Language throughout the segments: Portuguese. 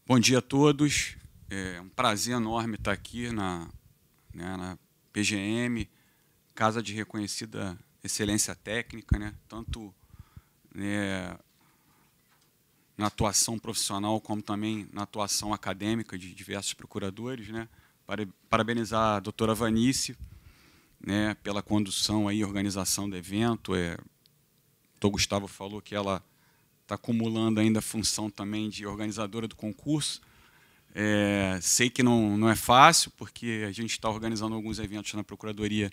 Bom dia a todos. É um prazer enorme estar aqui na PGM, casa de reconhecida excelência técnica, tanto na atuação profissional como também na atuação acadêmica de diversos procuradores. Parabenizar a doutora Vanice pela condução e organização do evento. O doutor Gustavo falou que ela está acumulando ainda a função também de organizadora do concurso. Sei que não é fácil, porque a gente está organizando alguns eventos na Procuradoria.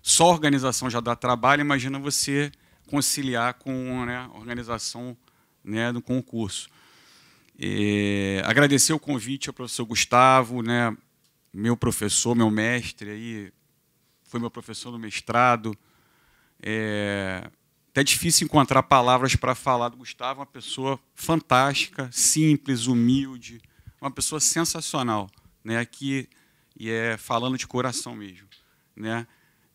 Só a organização já dá trabalho, imagina você conciliar com a organização do concurso. Agradecer o convite ao professor Gustavo, meu professor, meu mestre, foi meu professor no mestrado. Até difícil encontrar palavras para falar do Gustavo, uma pessoa fantástica, simples, humilde, uma pessoa sensacional, falando de coração mesmo.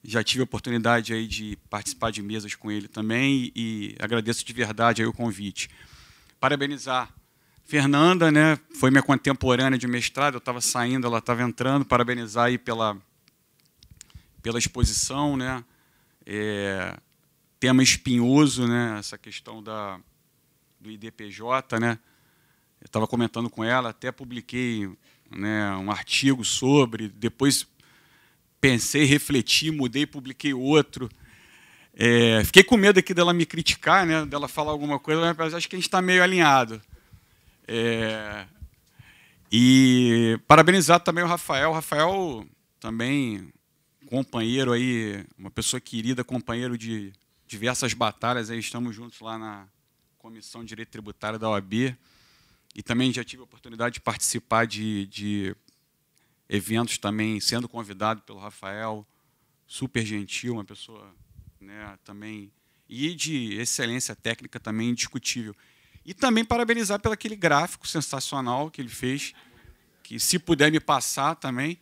Já tive a oportunidade de participar de mesas com ele também e agradeço de verdade o convite. Parabenizar Fernanda, foi minha contemporânea de mestrado, eu estava saindo, ela estava entrando, parabenizar pela exposição, tema espinhoso, essa questão do IDPJ, Eu estava comentando com ela, até publiquei um artigo sobre, depois pensei, refleti, mudei, publiquei outro. Fiquei com medo aqui dela me criticar, dela falar alguma coisa, mas acho que a gente está meio alinhado. E parabenizar também o Rafael. Rafael também companheiro uma pessoa querida, companheiro de diversas batalhas, estamos juntos lá na Comissão de Direito Tributário da OAB, e também já tive a oportunidade de participar de eventos também, sendo convidado pelo Rafael, super gentil, uma pessoa também, e de excelência técnica também indiscutível. E também parabenizar pelo aquele gráfico sensacional que ele fez, que se puder me passar também,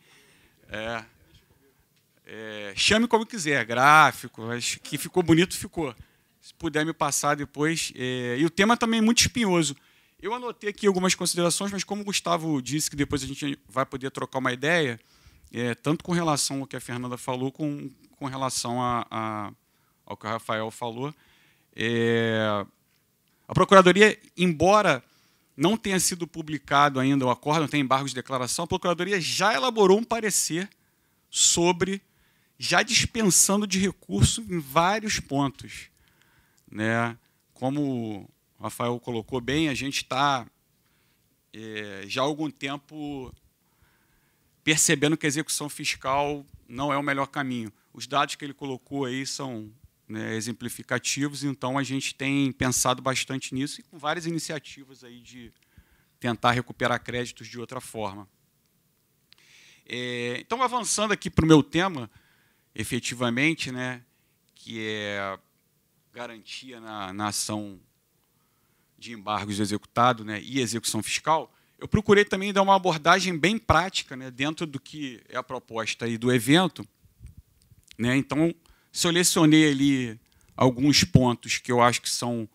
chame como quiser, gráfico, acho que ficou bonito, ficou. Se puder me passar depois. E o tema também é muito espinhoso. Eu anotei aqui algumas considerações, mas como o Gustavo disse que depois a gente vai poder trocar uma ideia, tanto com relação ao que a Fernanda falou, com relação ao que o Rafael falou. A Procuradoria, embora não tenha sido publicado ainda o acordo, não tem embargos de declaração, a Procuradoria já elaborou um parecer sobre, já dispensando de recurso em vários pontos. Como o Rafael colocou bem, a gente está já há algum tempo percebendo que a execução fiscal não é o melhor caminho. Os dados que ele colocou aí são exemplificativos, então a gente tem pensado bastante nisso e com várias iniciativas de tentar recuperar créditos de outra forma. Então, avançando aqui para o meu tema, efetivamente, que é garantia na ação de embargos executado e execução fiscal, eu procurei também dar uma abordagem bem prática dentro do que é a proposta do evento. Então, selecionei ali alguns pontos que eu acho que são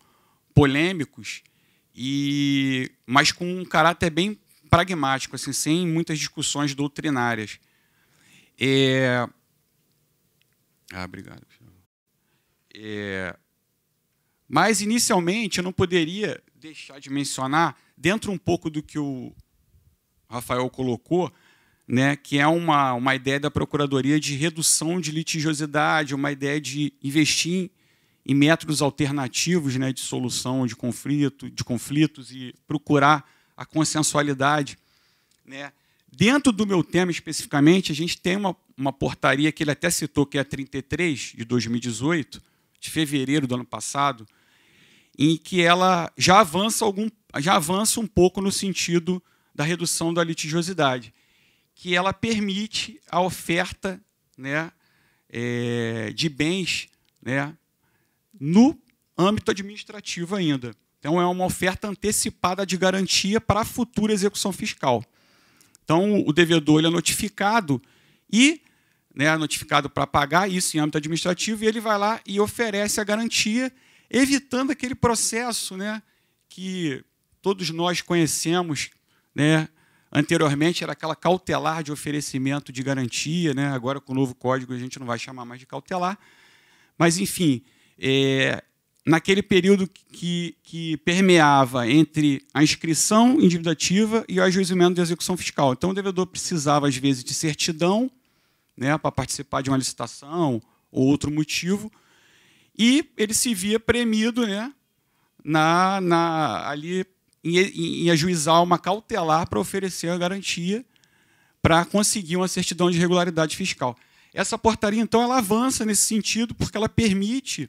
polêmicos, mas com um caráter bem pragmático, assim, sem muitas discussões doutrinárias. Obrigado. Mas, inicialmente, eu não poderia deixar de mencionar, dentro um pouco do que o Rafael colocou, que é uma ideia da Procuradoria de redução de litigiosidade, uma ideia de investir em métodos alternativos de solução de conflitos e procurar a consensualidade. Dentro do meu tema, especificamente, a gente tem uma portaria que ele até citou, que é a 33, de 2018, de fevereiro do ano passado, em que ela já avança um pouco no sentido da redução da litigiosidade, que ela permite a oferta de bens no âmbito administrativo ainda. Então, é uma oferta antecipada de garantia para a futura execução fiscal. Então, o devedor ele é notificado notificado para pagar isso em âmbito administrativo, e ele vai lá e oferece a garantia, evitando aquele processo que todos nós conhecemos né? Anteriormente era aquela cautelar de oferecimento de garantia, né? Agora, com o novo código, a gente não vai chamar mais de cautelar. Mas, enfim, naquele período que permeava entre a inscrição endividativa e o ajuizamento de execução fiscal. Então, o devedor precisava, às vezes, de certidão, né, para participar de uma licitação ou outro motivo, e ele se via premido, né, ali em ajuizar uma cautelar para oferecer a garantia para conseguir uma certidão de regularidade fiscal. Essa portaria, então, ela avança nesse sentido porque ela permite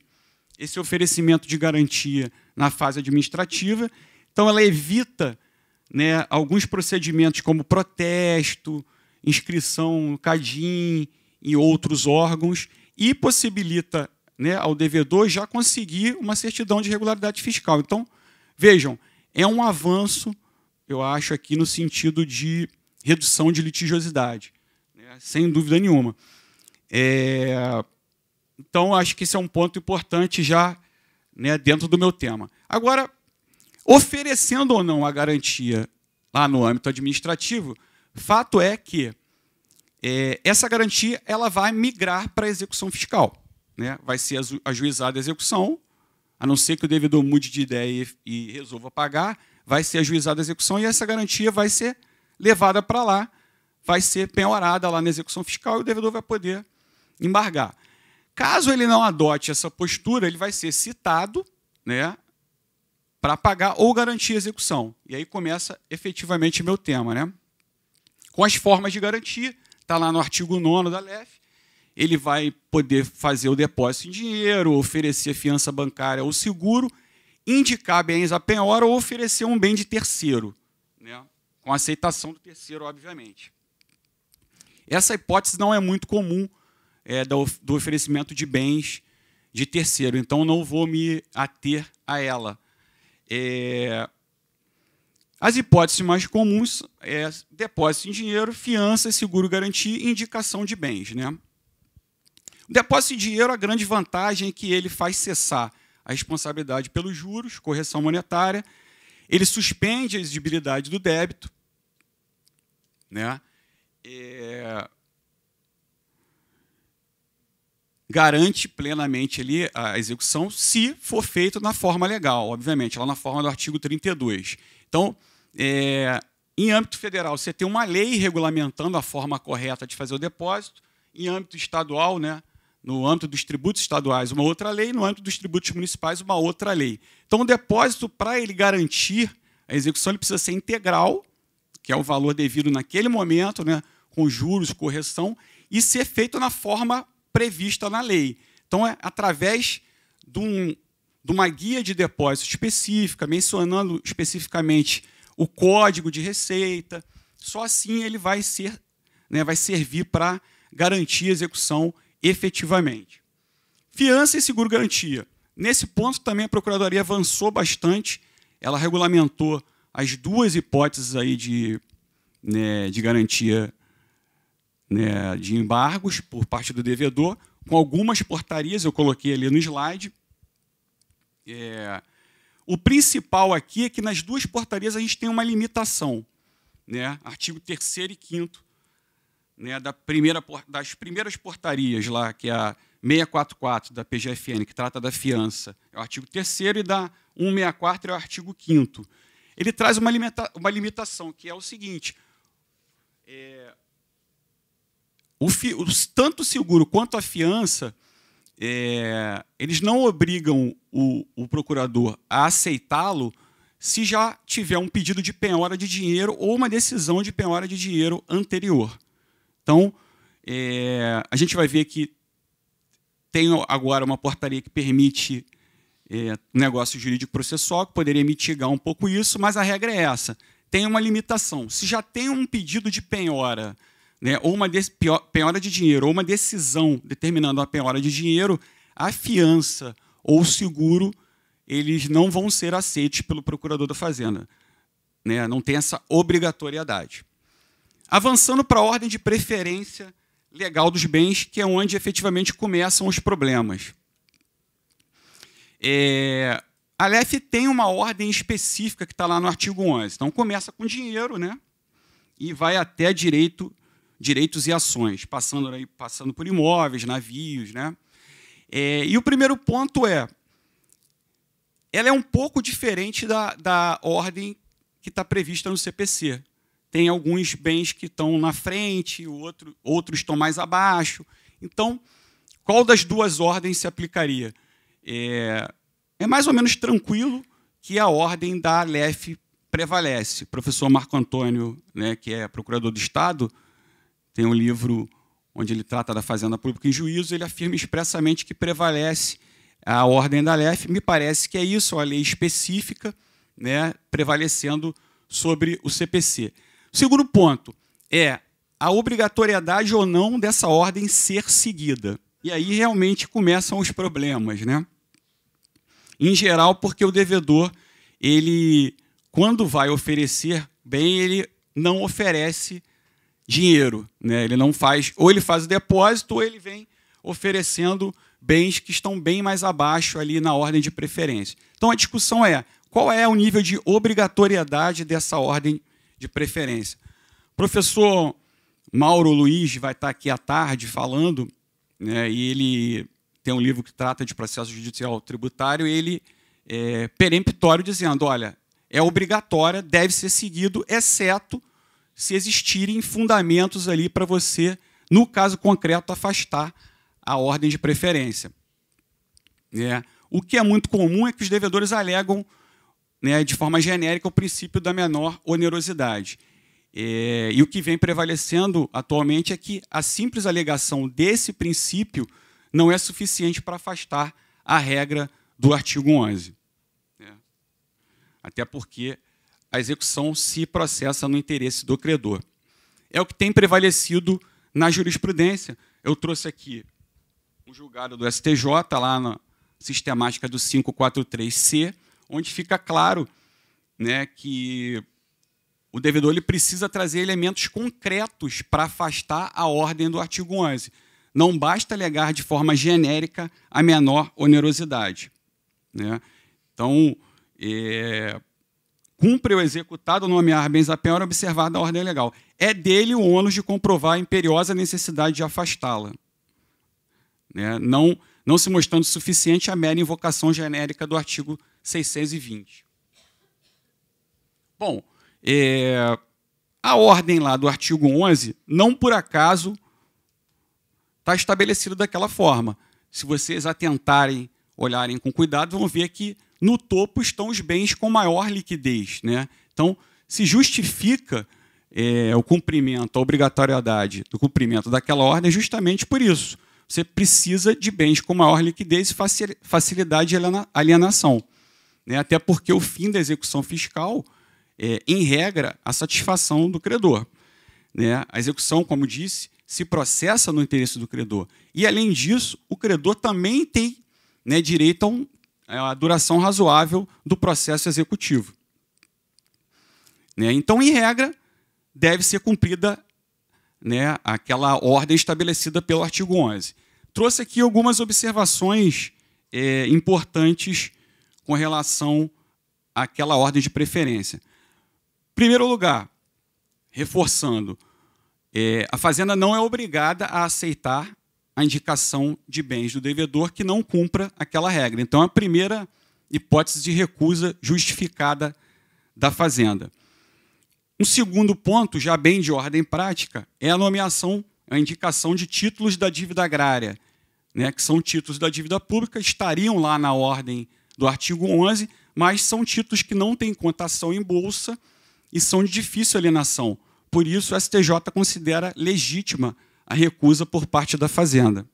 esse oferecimento de garantia na fase administrativa. Então, ela evita, né, alguns procedimentos como protesto, inscrição no CADIM e outros órgãos, e possibilita, né, ao devedor já conseguir uma certidão de regularidade fiscal. Então, vejam, é um avanço, eu acho, aqui no sentido de redução de litigiosidade, né, sem dúvida nenhuma. Então, acho que esse é um ponto importante já, né, dentro do meu tema. Agora, oferecendo ou não a garantia lá no âmbito administrativo, fato é que essa garantia ela vai migrar para a execução fiscal, né? Vai ser ajuizada a execução, a não ser que o devedor mude de ideia e resolva pagar, vai ser ajuizada a execução e essa garantia vai ser levada para lá, vai ser penhorada lá na execução fiscal e o devedor vai poder embargar. Caso ele não adote essa postura, ele vai ser citado, né, para pagar ou garantir a execução. E aí começa efetivamente meu tema, né? Com as formas de garantia, está lá no artigo 9º da LEF, ele vai poder fazer o depósito em dinheiro, oferecer fiança bancária ou seguro, indicar bens à penhora ou oferecer um bem de terceiro, né, com aceitação do terceiro, obviamente. Essa hipótese não é muito comum do oferecimento de bens de terceiro, então não vou me ater a ela. As hipóteses mais comuns é depósito em dinheiro, fiança, seguro, garantia e indicação de bens, né? O depósito em dinheiro, a grande vantagem é que ele faz cessar a responsabilidade pelos juros, correção monetária, ele suspende a exigibilidade do débito, né? Garante plenamente ali a execução se for feito na forma legal, obviamente, lá na forma do artigo 32. Então, em âmbito federal, você tem uma lei regulamentando a forma correta de fazer o depósito, em âmbito estadual, né, no âmbito dos tributos estaduais, uma outra lei, no âmbito dos tributos municipais, uma outra lei. Então, o depósito, para ele garantir a execução, ele precisa ser integral, que é o valor devido naquele momento, né, com juros, correção, e ser feito na forma prevista na lei. Então, é através de uma guia de depósito específica, mencionando especificamente o código de receita, só assim ele vai servir para garantir a execução efetivamente. Fiança e seguro-garantia. Nesse ponto também a Procuradoria avançou bastante, ela regulamentou as duas hipóteses aí de garantia, né, de embargos por parte do devedor, com algumas portarias, eu coloquei ali no slide. O principal aqui é que nas duas portarias a gente tem uma limitação, né? Artigo 3º e 5º, né, das primeiras portarias lá, que é a 644 da PGFN, que trata da fiança, é o artigo 3º, e da 164 é o artigo 5º. Ele traz uma limitação, que é o seguinte: tanto o seguro quanto a fiança, eles não obrigam o procurador a aceitá-lo se já tiver um pedido de penhora de dinheiro ou uma decisão de penhora de dinheiro anterior. Então, a gente vai ver que tem agora uma portaria que permite negócio jurídico processual, que poderia mitigar um pouco isso, mas a regra é essa. Tem uma limitação. Se já tem um pedido de penhora, né, ou uma penhora de dinheiro, ou uma decisão determinando a penhora de dinheiro, a fiança ou o seguro, eles não vão ser aceitos pelo procurador da Fazenda, né, não tem essa obrigatoriedade. Avançando para a ordem de preferência legal dos bens, que é onde efetivamente começam os problemas. A LEF tem uma ordem específica que está lá no artigo 11. Então, começa com dinheiro, né? E vai até direitos e ações, passando por imóveis, navios. Né? E o primeiro ponto ela é um pouco diferente da ordem que está prevista no CPC. Tem alguns bens que estão na frente, outros estão mais abaixo. Então, qual das duas ordens se aplicaria? É mais ou menos tranquilo que a ordem da LEF prevalece. O professor Marco Antônio, né, que é procurador do Estado, tem um livro onde ele trata da Fazenda Pública em Juízo, ele afirma expressamente que prevalece a ordem da LEF. Me parece que é isso, a lei específica, né, prevalecendo sobre o CPC. O segundo ponto é a obrigatoriedade ou não dessa ordem ser seguida. E aí realmente começam os problemas. Né? Em geral, porque o devedor, quando vai oferecer bem, ele não oferece dinheiro. Né? Ele não faz, ou ele faz o depósito, ou ele vem oferecendo bens que estão bem mais abaixo ali na ordem de preferência. Então, a discussão é qual é o nível de obrigatoriedade dessa ordem de preferência. O professor Mauro Luiz vai estar aqui à tarde falando, né, e ele tem um livro que trata de processo judicial tributário, e ele é peremptório dizendo, olha, é obrigatória, deve ser seguido, exceto se existirem fundamentos ali para você, no caso concreto, afastar a ordem de preferência. O que é muito comum é que os devedores alegam, né, de forma genérica, o princípio da menor onerosidade. E o que vem prevalecendo atualmente é que a simples alegação desse princípio não é suficiente para afastar a regra do artigo 11. Até porque a execução se processa no interesse do credor. É o que tem prevalecido na jurisprudência. Eu trouxe aqui um julgado do STJ, lá na sistemática do 543C, onde fica claro, né, que o devedor ele precisa trazer elementos concretos para afastar a ordem do artigo 11. Não basta alegar de forma genérica a menor onerosidade. Né? Então, cumpre o executado nomear bens a penhora observada a ordem legal. É dele o ônus de comprovar a imperiosa necessidade de afastá-la. Né? Não se mostrando suficiente a mera invocação genérica do artigo 620. Bom, a ordem lá do artigo 11, não por acaso, está estabelecida daquela forma. Se vocês atentarem, olharem com cuidado, vão ver que no topo estão os bens com maior liquidez. Né? Então, se justifica o cumprimento, a obrigatoriedade do cumprimento daquela ordem justamente por isso. Você precisa de bens com maior liquidez e facilidade de alienação. Né? Até porque o fim da execução fiscal em regra, a satisfação do credor. Né? A execução, como disse, se processa no interesse do credor. E, além disso, o credor também tem, né, direito a duração razoável do processo executivo. Né? Então, em regra, deve ser cumprida, né, aquela ordem estabelecida pelo artigo 11. Trouxe aqui algumas observações importantes com relação àquela ordem de preferência. Em primeiro lugar, reforçando, a Fazenda não é obrigada a aceitar a indicação de bens do devedor que não cumpra aquela regra. Então, é a primeira hipótese de recusa justificada da Fazenda. Um segundo ponto, já bem de ordem prática, é a nomeação, a indicação de títulos da dívida agrária, né, que são títulos da dívida pública, estariam lá na ordem do artigo 11, mas são títulos que não têm cotação em bolsa e são de difícil alienação. Por isso, o STJ considera legítima a recusa por parte da Fazenda.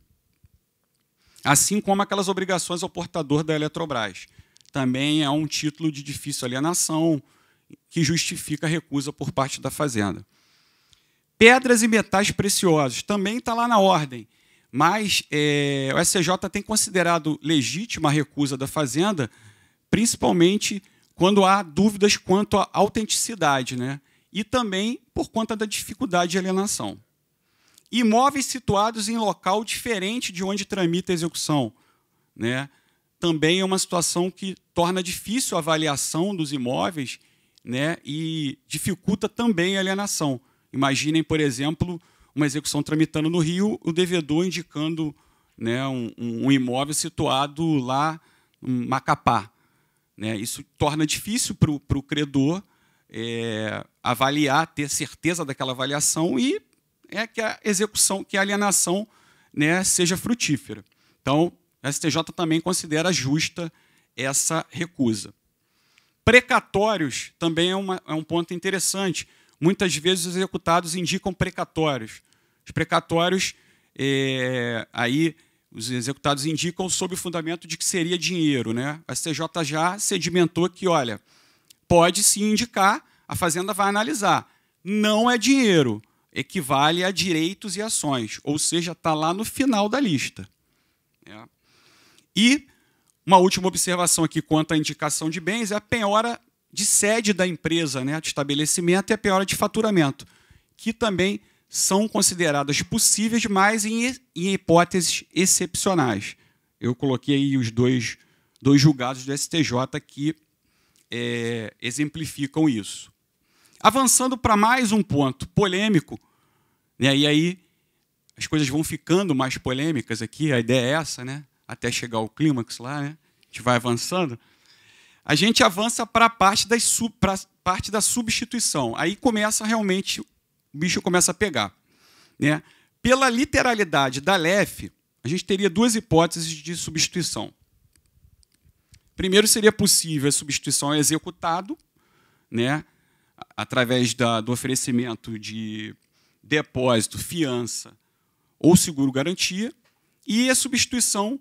Assim como aquelas obrigações ao portador da Eletrobras. Também é um título de difícil alienação que justifica a recusa por parte da Fazenda. Pedras e metais preciosos também está lá na ordem, mas o STJ tem considerado legítima a recusa da Fazenda, principalmente quando há dúvidas quanto à autenticidade, né? E também por conta da dificuldade de alienação. Imóveis situados em local diferente de onde tramita a execução, né? Também é uma situação que torna difícil a avaliação dos imóveis, né, e dificulta também a alienação. Imaginem, por exemplo, uma execução tramitando no Rio, o devedor indicando, né, um imóvel situado lá em Macapá. Né? Isso torna difícil para o credor avaliar, ter certeza daquela avaliação e que a execução, que a alienação, né, seja frutífera. Então, a STJ também considera justa essa recusa. Precatórios também é um ponto interessante. Muitas vezes os executados indicam precatórios. Os precatórios, aí os executados indicam sob o fundamento de que seria dinheiro. Né? A STJ já sedimentou que, olha, pode se indicar, a Fazenda vai analisar. Não é dinheiro, equivale a direitos e ações, ou seja, está lá no final da lista. E uma última observação aqui quanto à indicação de bens é a penhora de sede da empresa, né, de estabelecimento, e a penhora de faturamento, que também são consideradas possíveis, mas em hipóteses excepcionais. Eu coloquei aí os dois julgados do STJ que exemplificam isso. Avançando para mais um ponto polêmico, né, e aí as coisas vão ficando mais polêmicas aqui, a ideia é essa, né? Até chegar ao clímax lá, né? A gente vai avançando. A gente avança para a parte da substituição. Aí começa realmente, o bicho começa a pegar. Né? Pela literalidade da LEF, a gente teria duas hipóteses de substituição. Primeiro, seria possível a substituição ao executado, né? Através do oferecimento de depósito, fiança ou seguro-garantia, e a substituição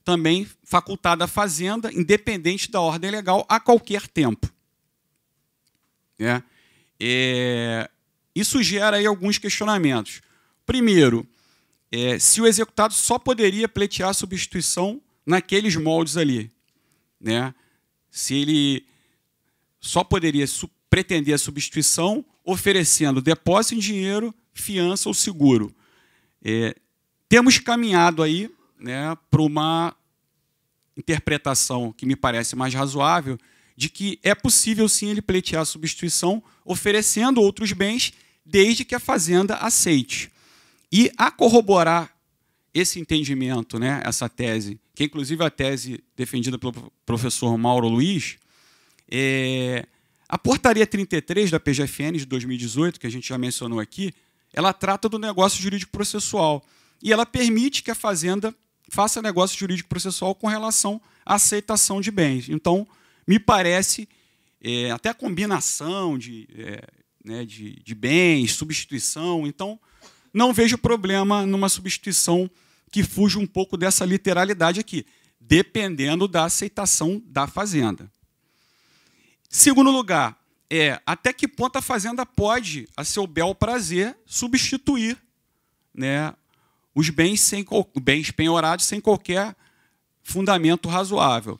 também facultada à Fazenda, independente da ordem legal, a qualquer tempo. Isso gera aí alguns questionamentos. Primeiro, se o executado só poderia pleitear a substituição naqueles moldes ali. Né? Se ele só poderia pretender a substituição oferecendo depósito em dinheiro, fiança ou seguro. Temos caminhado aí, né, para uma interpretação que me parece mais razoável de que é possível, sim, ele pleitear a substituição oferecendo outros bens, desde que a Fazenda aceite. E a corroborar esse entendimento, né, essa tese, que é inclusive a tese defendida pelo professor Mauro Luiz, a portaria 33 da PGFN de 2018, que a gente já mencionou aqui, ela trata do negócio jurídico processual. E ela permite que a Fazenda faça negócio jurídico processual com relação à aceitação de bens. Então, me parece, até a combinação de bens, substituição, então, não vejo problema numa substituição que fuja um pouco dessa literalidade aqui, dependendo da aceitação da Fazenda. Segundo lugar, até que ponto a Fazenda pode, a seu bel prazer, substituir, né, os bens penhorados sem qualquer fundamento razoável.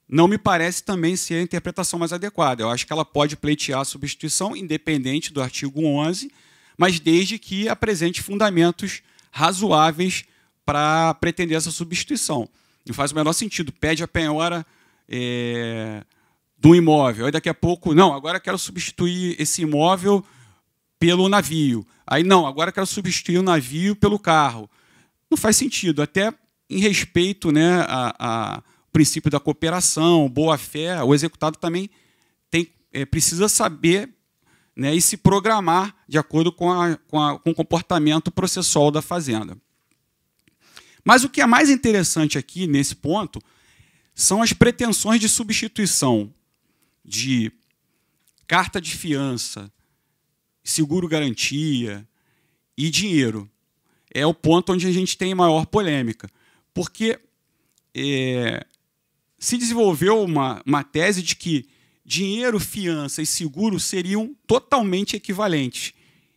Não me parece também ser a interpretação mais adequada. Eu acho que ela pode pleitear a substituição, independente do artigo 11, mas desde que apresente fundamentos razoáveis para pretender essa substituição. Não faz o menor sentido. Pede a penhora do imóvel. Aí, daqui a pouco, não, agora quero substituir esse imóvel pelo navio. Aí, não, agora quero substituir o navio pelo carro. Não faz sentido, até em respeito, né, ao princípio da cooperação, boa-fé, o executado também precisa saber, né, e se programar de acordo com o comportamento processual da Fazenda. Mas o que é mais interessante aqui, nesse ponto, são as pretensões de substituição de carta de fiança, seguro-garantia e dinheiro. É o ponto onde a gente tem maior polêmica, porque se desenvolveu uma tese de que dinheiro, fiança e seguro seriam totalmente equivalentes.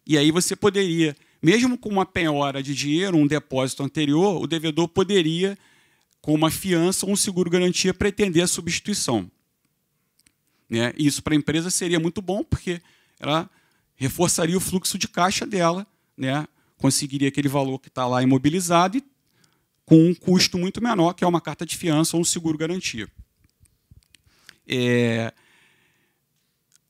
E aí você poderia, mesmo com uma penhora de dinheiro, um depósito anterior, o devedor poderia, com uma fiança ou um seguro-garantia, pretender a substituição. Né? Isso para a empresa seria muito bom, porque ela reforçaria o fluxo de caixa dela, né? Conseguiria aquele valor que está lá imobilizado e com um custo muito menor, que é uma carta de fiança ou um seguro-garantia.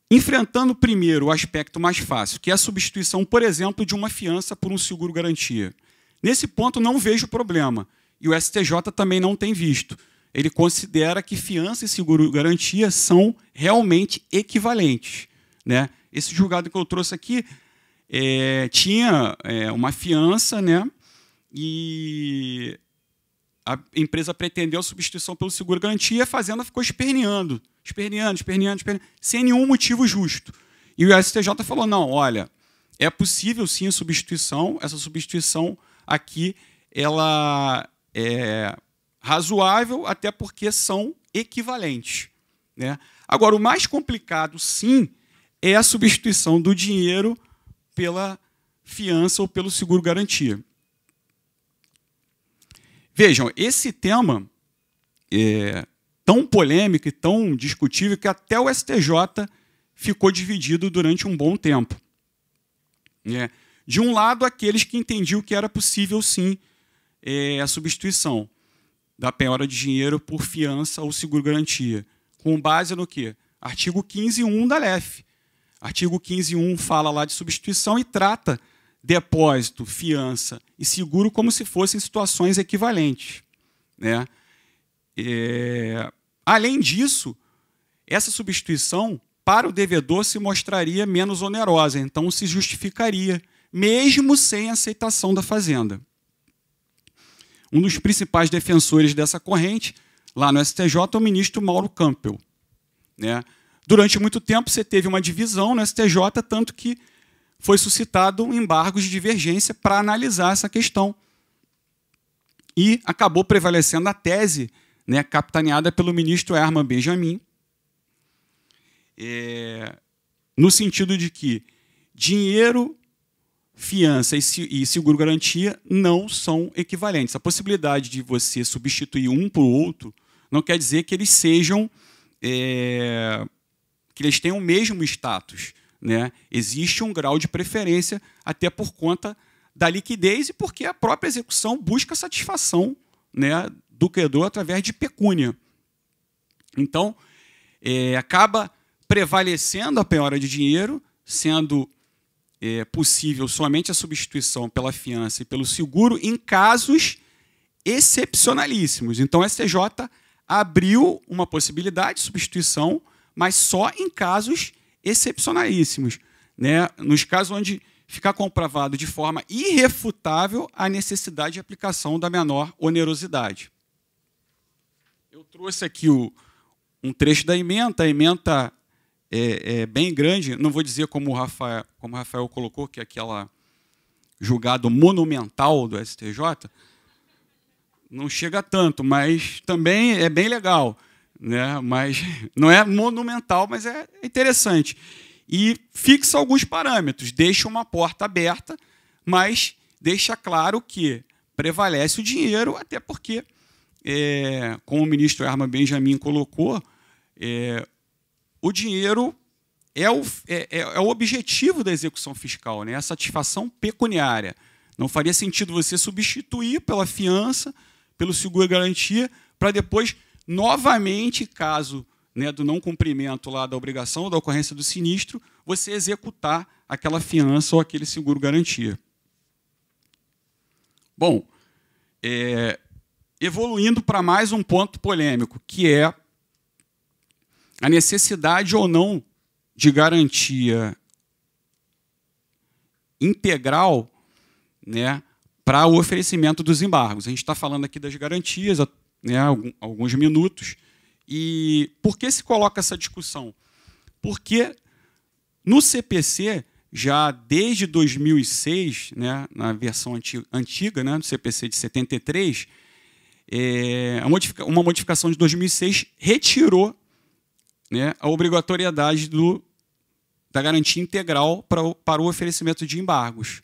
Enfrentando primeiro o aspecto mais fácil, que é a substituição, por exemplo, de uma fiança por um seguro-garantia. Nesse ponto, não vejo problema, e o STJ também não tem visto. Ele considera que fiança e seguro-garantia são realmente equivalentes, né? Esse julgado que eu trouxe aqui tinha uma fiança, né? E a empresa pretendeu a substituição pelo seguro-garantia, e a fazenda ficou esperneando, sem nenhum motivo justo. E o STJ falou, não, olha, é possível sim a substituição, essa substituição aqui ela é razoável, até porque são equivalentes, né? Agora, o mais complicado, sim, é a substituição do dinheiro pela fiança ou pelo seguro-garantia. Vejam, esse tema é tão polêmico e tão discutível que até o STJ ficou dividido durante um bom tempo. De um lado, aqueles que entendiam que era possível, sim, a substituição da penhora de dinheiro por fiança ou seguro-garantia, com base no quê? Artigo 15.1 da LEF. Artigo 15.1 fala lá de substituição e trata depósito, fiança e seguro como se fossem situações equivalentes, né? Além disso, essa substituição para o devedor se mostraria menos onerosa, então se justificaria, mesmo sem aceitação da fazenda. Um dos principais defensores dessa corrente, lá no STJ, é o ministro Mauro Campbell, né? Durante muito tempo, você teve uma divisão no STJ, tanto que foi suscitado embargos de divergência para analisar essa questão. E acabou prevalecendo a tese, né, capitaneada pelo ministro Herman Benjamin, no sentido de que dinheiro, fiança e seguro-garantia não são equivalentes. A possibilidade de você substituir um por outro não quer dizer que eles sejam, que eles tenham o mesmo status, né? Existe um grau de preferência, até por conta da liquidez e porque a própria execução busca satisfação, né, do credor através de pecúnia. Então, acaba prevalecendo a penhora de dinheiro, sendo possível somente a substituição pela fiança e pelo seguro em casos excepcionalíssimos. Então, o STJ abriu uma possibilidade de substituição, mas só em casos excepcionalíssimos, né? Nos casos onde ficar comprovado de forma irrefutável a necessidade de aplicação da menor onerosidade. Eu trouxe aqui um trecho da ementa. A ementa é bem grande, não vou dizer como o Rafael colocou, que é aquela julgado monumental do STJ, não chega tanto, mas também é bem legal, né? Mas não é monumental, mas é interessante. E fixa alguns parâmetros, deixa uma porta aberta, mas deixa claro que prevalece o dinheiro, até porque, como o ministro Herman Benjamin colocou, o dinheiro é o objetivo da execução fiscal, né? A satisfação pecuniária. Não faria sentido você substituir pela fiança, pelo seguro-garantia, para depois, novamente, caso, né, do não cumprimento lá da obrigação, da ocorrência do sinistro, você executar aquela fiança ou aquele seguro-garantia. Bom, evoluindo para mais um ponto polêmico, que é a necessidade ou não de garantia integral, né, para o oferecimento dos embargos. A gente está falando aqui das garantias, né, há alguns minutos. E por que se coloca essa discussão? Porque no CPC, já desde 2006, né, na versão antiga, né, do CPC de 73, uma modificação de 2006 retirou, né, a obrigatoriedade da garantia integral para o oferecimento de embargos,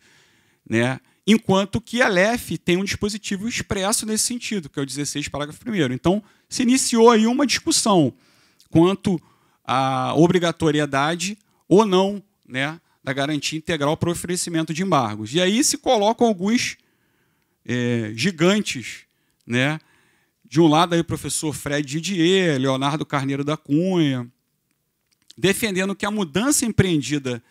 né, enquanto que a LEF tem um dispositivo expresso nesse sentido, que é o 16, parágrafo 1º. Então, se iniciou aí uma discussão quanto à obrigatoriedade ou não, né, da garantia integral para o oferecimento de embargos. E aí se colocam alguns gigantes, né, De um lado, aí, o professor Fred Didier, Leonardo Carneiro da Cunha, defendendo que a mudança empreendida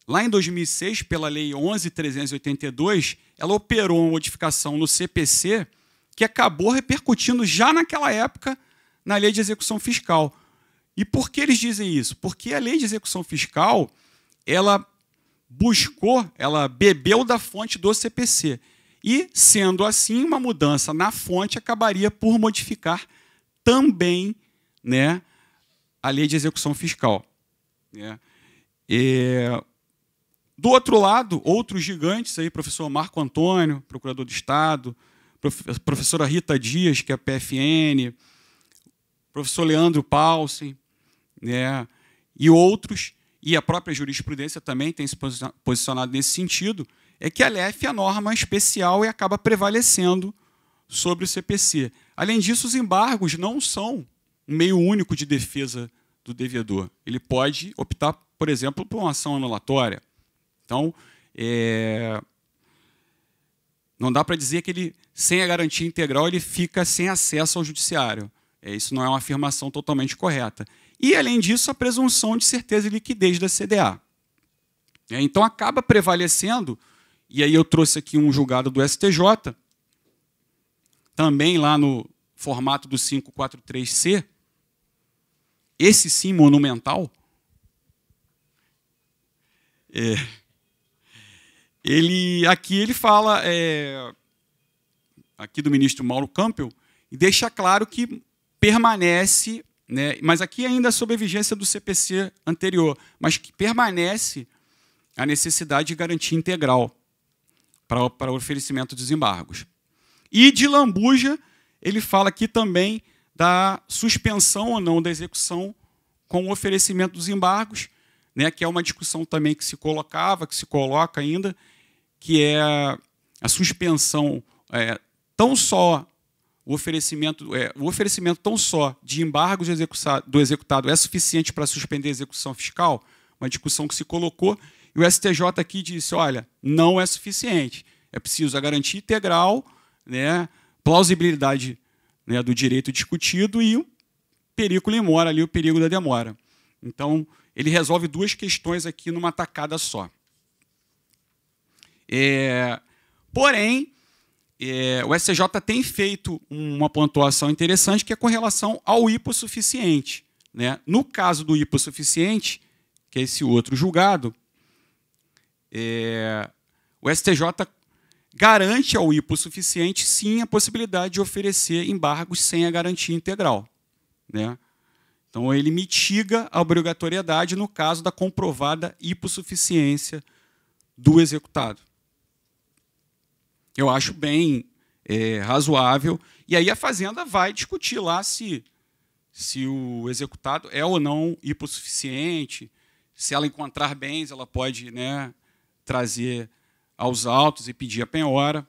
lá em 2006, pela Lei 11.382, ela operou uma modificação no CPC que acabou repercutindo já naquela época na Lei de Execução Fiscal. E por que eles dizem isso? Porque a Lei de Execução Fiscal, ela bebeu da fonte do CPC. E, sendo assim, uma mudança na fonte acabaria por modificar também, né, a Lei de Execução Fiscal. Né? Do outro lado, outros gigantes, aí, professor Marco Antônio, procurador do Estado, professora Rita Dias, que é a PFN, professor Leandro Paulsen, né, e outros, e a própria jurisprudência também tem se posicionado nesse sentido, é que a LF é a norma especial e acaba prevalecendo sobre o CPC. Além disso, os embargos não são um meio único de defesa do devedor. Ele pode optar, por exemplo, por uma ação anulatória. Então, não dá para dizer que ele, sem a garantia integral, ele fica sem acesso ao judiciário. Isso não é uma afirmação totalmente correta. E, além disso, a presunção de certeza e liquidez da CDA. Então, acaba prevalecendo, e aí eu trouxe aqui um julgado do STJ, também lá no formato do 543C, esse sim monumental, aqui ele fala, aqui do ministro Mauro Campbell, e deixa claro que permanece, né, mas aqui ainda sob a vigência do CPC anterior, mas que permanece a necessidade de garantia integral para o oferecimento dos embargos. E de lambuja, ele fala aqui também da suspensão ou não da execução com o oferecimento dos embargos, né, que é uma discussão também que se colocava, que se coloca ainda, que é a suspensão, tão só o oferecimento tão só de embargos do executado é suficiente para suspender a execução fiscal, uma discussão que se colocou, e o STJ aqui disse, olha, não é suficiente, é preciso a garantia integral, né, plausibilidade, né, do direito discutido e o perigo in mora, ali, o perigo da demora. Então, ele resolve duas questões aqui numa tacada só. Porém, o STJ tem feito uma pontuação interessante, que é com relação ao hipossuficiente. Né? No caso do hipossuficiente, que é esse outro julgado, o STJ garante ao hipossuficiente, sim, a possibilidade de oferecer embargos sem a garantia integral. Né? Então, ele mitiga a obrigatoriedade no caso da comprovada hipossuficiência do executado. Eu acho bem razoável. E aí a Fazenda vai discutir lá se o executado é ou não hipossuficiente, se ela encontrar bens, ela pode, né, trazer aos autos e pedir a penhora.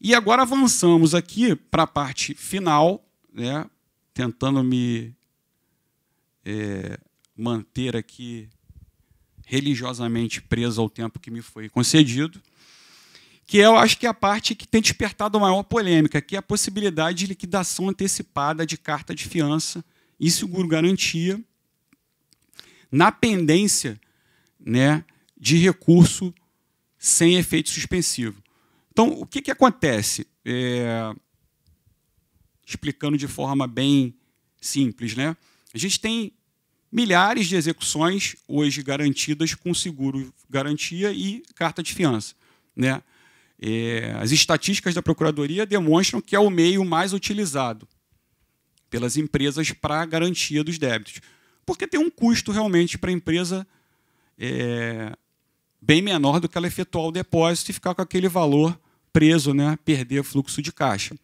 E agora avançamos aqui para a parte final, né, tentando me manter aqui religiosamente preso ao tempo que me foi concedido, que eu acho que é a parte que tem despertado a maior polêmica, que é a possibilidade de liquidação antecipada de carta de fiança e seguro-garantia na pendência, né, de recurso sem efeito suspensivo. Então, o que acontece? Explicando de forma bem simples, né? A gente tem milhares de execuções hoje garantidas com seguro-garantia e carta de fiança. Né? As estatísticas da Procuradoria demonstram que é o meio mais utilizado pelas empresas para a garantia dos débitos, porque tem um custo realmente para a empresa bem menor do que ela efetuar o depósito e ficar com aquele valor preso, né? Perder fluxo de caixa.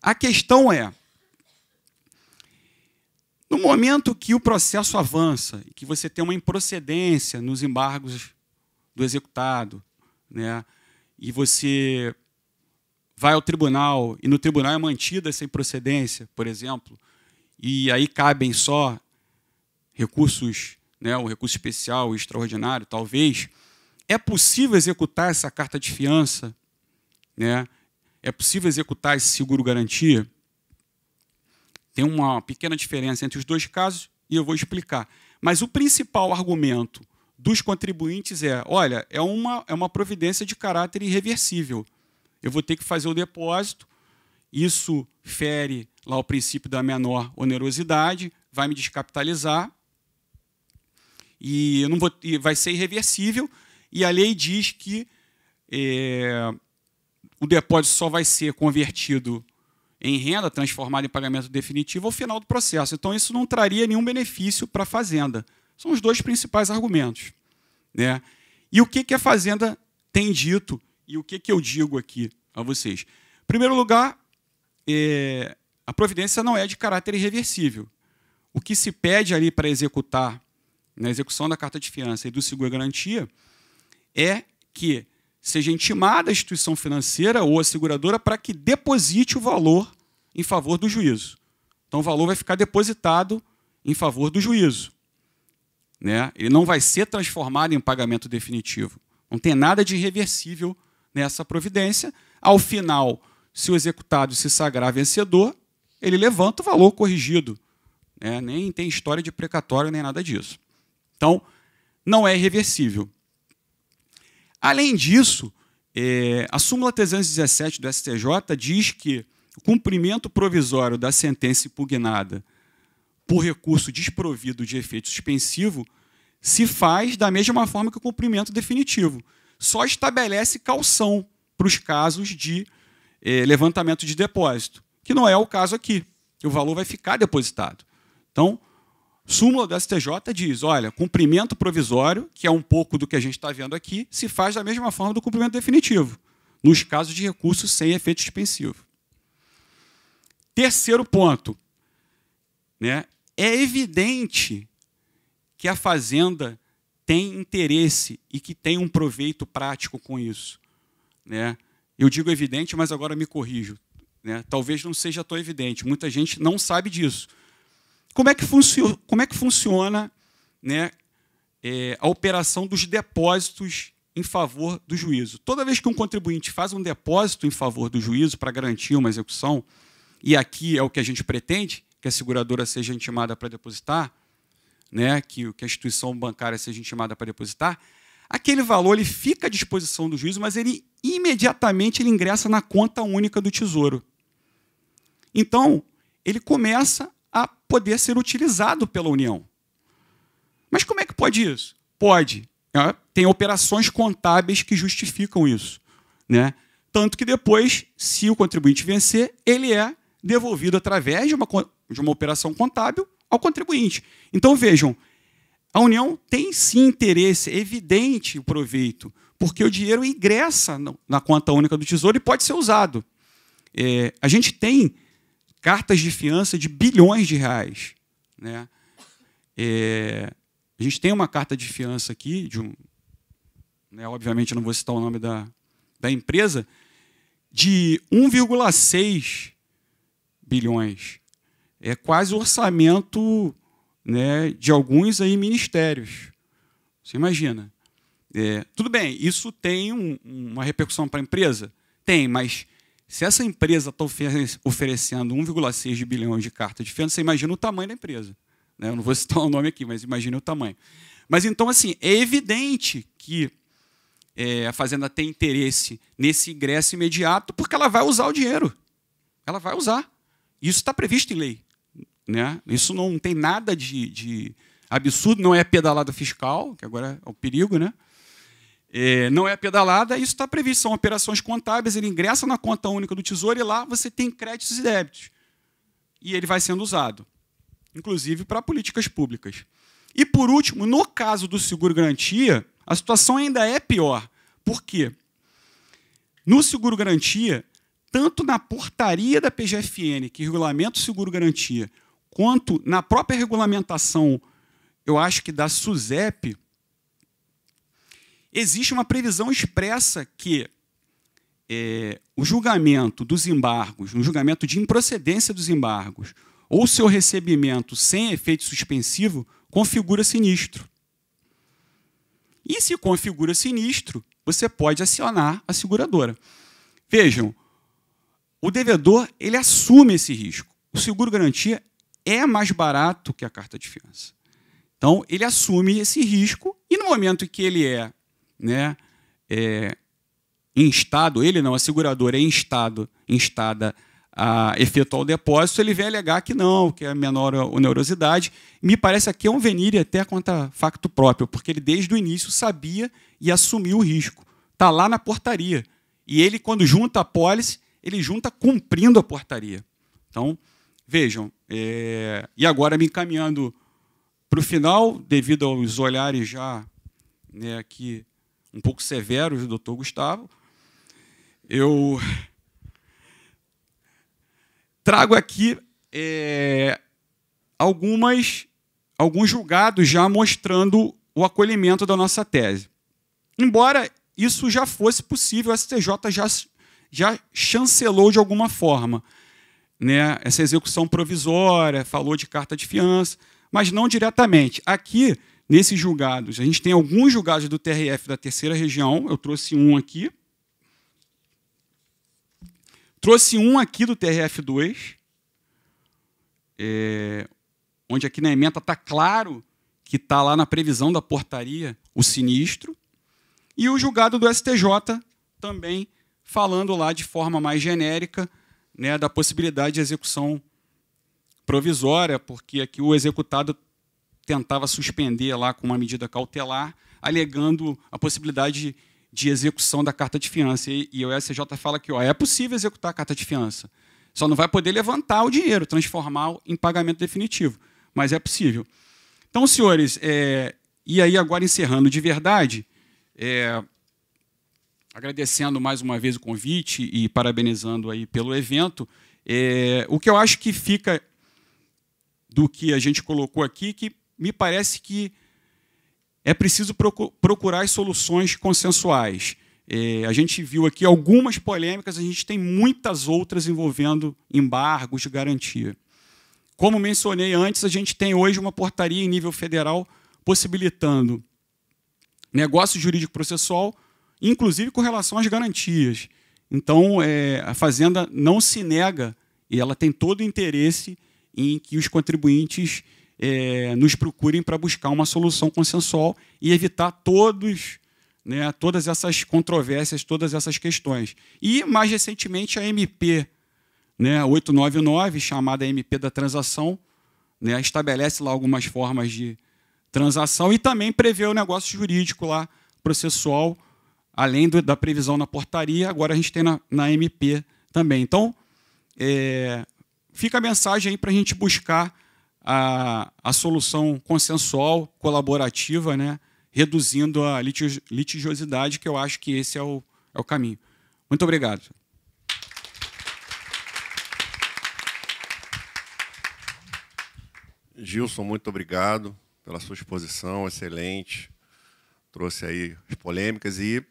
A questão é, no momento que o processo avança e que você tem uma improcedência nos embargos do executado, né, e você vai ao tribunal, e no tribunal é mantida essa improcedência, por exemplo, e aí cabem só recursos, né, um recurso especial, extraordinário, talvez, é possível executar essa carta de fiança, né, é possível executar esse seguro-garantia? Tem uma pequena diferença entre os dois casos e eu vou explicar. Mas o principal argumento dos contribuintes olha, é uma providência de caráter irreversível. Eu vou ter que fazer o depósito, isso fere lá o princípio da menor onerosidade, vai me descapitalizar e vai ser irreversível, e a lei diz que o depósito só vai ser convertido em renda, transformado em pagamento definitivo ao final do processo. Então, isso não traria nenhum benefício para a Fazenda. São os dois principais argumentos, né? E o que a Fazenda tem dito e o que eu digo aqui a vocês? Em primeiro lugar, a providência não é de caráter irreversível. O que se pede ali para executar, na execução da carta de fiança e do seguro-garantia, é que seja intimada a instituição financeira ou a seguradora para que deposite o valor em favor do juízo. Então, o valor vai ficar depositado em favor do juízo, né? Ele não vai ser transformado em pagamento definitivo. Não tem nada de irreversível nessa providência. Ao final, se o executado se sagrar vencedor, ele levanta o valor corrigido, né? Nem tem história de precatório nem nada disso. Então, não é irreversível. Além disso, a súmula 317 do STJ diz que o cumprimento provisório da sentença impugnada por recurso desprovido de efeito suspensivo se faz da mesma forma que o cumprimento definitivo. Só estabelece caução para os casos de levantamento de depósito, que não é o caso aqui, que o valor vai ficar depositado. Então, súmula do STJ diz, olha, cumprimento provisório, que é um pouco do que a gente está vendo aqui, se faz da mesma forma do cumprimento definitivo, nos casos de recurso sem efeito suspensivo. Terceiro ponto, né? É evidente que a Fazenda tem interesse e que tem um proveito prático com isso, né? Eu digo evidente, mas agora me corrijo, né? Talvez não seja tão evidente, muita gente não sabe disso. Como é que funciona, né, a operação dos depósitos em favor do juízo? Toda vez que um contribuinte faz um depósito em favor do juízo para garantir uma execução, e aqui é o que a gente pretende, que a seguradora seja intimada para depositar, né, que a instituição bancária seja intimada para depositar, aquele valor ele fica à disposição do juízo, mas ele imediatamente ele ingressa na conta única do Tesouro. Então, ele começa a poder ser utilizado pela União. Mas como é que pode isso? Pode. Tem operações contábeis que justificam isso, né? Tanto que depois, se o contribuinte vencer, ele é devolvido através de uma operação contábil ao contribuinte. Então, vejam, a União tem sim interesse, é evidente o proveito, porque o dinheiro ingressa na conta única do Tesouro e pode ser usado. A gente tem cartas de fiança de bilhões de reais, né? A gente tem uma carta de fiança aqui, né, obviamente eu não vou citar o nome da empresa, de 1,6 bilhões. É quase o orçamento, né, de alguns aí ministérios. Você imagina. Tudo bem, isso tem uma repercussão para a empresa? Tem, mas se essa empresa está oferecendo 1,6 bilhões de cartas de fiança, você imagina o tamanho da empresa, né? Eu não vou citar o nome aqui, mas imagine o tamanho. Mas, então, assim, é evidente que a Fazenda tem interesse nesse ingresso imediato porque ela vai usar o dinheiro. Ela vai usar. Isso está previsto em lei, né? Isso não tem nada de absurdo, não é pedalada fiscal, que agora é o perigo, né? Não é pedalada, isso está previsto, são operações contábeis, ele ingressa na conta única do Tesouro e lá você tem créditos e débitos. E ele vai sendo usado, inclusive para políticas públicas. E, por último, no caso do seguro-garantia, a situação ainda é pior. Por quê? No seguro-garantia, tanto na portaria da PGFN, que regulamenta o seguro-garantia, quanto na própria regulamentação, eu acho que da SUSEP, existe uma previsão expressa que o julgamento dos embargos, no julgamento de improcedência dos embargos, ou seu recebimento sem efeito suspensivo, configura sinistro. E se configura sinistro, você pode acionar a seguradora. Vejam, o devedor ele assume esse risco. O seguro-garantia é mais barato que a carta de fiança. Então, ele assume esse risco e no momento em que ele né, instado, ele não, a seguradora é instada a efetuar o depósito, ele vem alegar que não, que é menor onerosidade. Me parece aqui é um venire até contra facto próprio, porque ele desde o início sabia e assumiu o risco. Está lá na portaria. E ele, quando junta a pólice, ele junta cumprindo a portaria. Então, vejam, e agora me encaminhando para o final, devido aos olhares já aqui um pouco severos do doutor Gustavo, eu trago aqui alguns julgados já mostrando o acolhimento da nossa tese. Embora isso já fosse possível, o STJ já chancelou de alguma forma, né, essa execução provisória, falou de carta de fiança, mas não diretamente. Aqui, nesses julgados, a gente tem alguns julgados do TRF da terceira região, eu trouxe um aqui. Trouxe um aqui do TRF2, onde aqui na ementa está claro que está lá na previsão da portaria o sinistro, e o julgado do STJ também falando lá de forma mais genérica, né, da possibilidade de execução provisória, porque aqui o executado tentava suspender lá com uma medida cautelar, alegando a possibilidade de execução da carta de fiança. E o STJ fala que é possível executar a carta de fiança, só não vai poder levantar o dinheiro, transformar em pagamento definitivo, mas é possível. Então, senhores, e aí agora encerrando de verdade, agradecendo mais uma vez o convite e parabenizando aí pelo evento, o que eu acho que fica do que a gente colocou aqui, que me parece que é preciso procurar as soluções consensuais. A gente viu aqui algumas polêmicas, a gente tem muitas outras envolvendo embargos de garantia. Como mencionei antes, a gente tem hoje uma portaria em nível federal possibilitando negócio jurídico processual, inclusive com relação às garantias. Então, a Fazenda não se nega, e ela tem todo o interesse em que os contribuintes nos procurem para buscar uma solução consensual e evitar todas essas controvérsias, todas essas questões. E, mais recentemente, a MP 899, chamada MP da transação, estabelece lá algumas formas de transação e também prevê o negócio jurídico lá, processual, além da previsão na portaria, agora a gente tem na MP também. Então, fica a mensagem aí para a gente buscar a solução consensual, colaborativa, né, reduzindo a litigiosidade, que eu acho que esse é o caminho. Muito obrigado. Gilson, muito obrigado pela sua exposição, excelente. Trouxe aí as polêmicas e,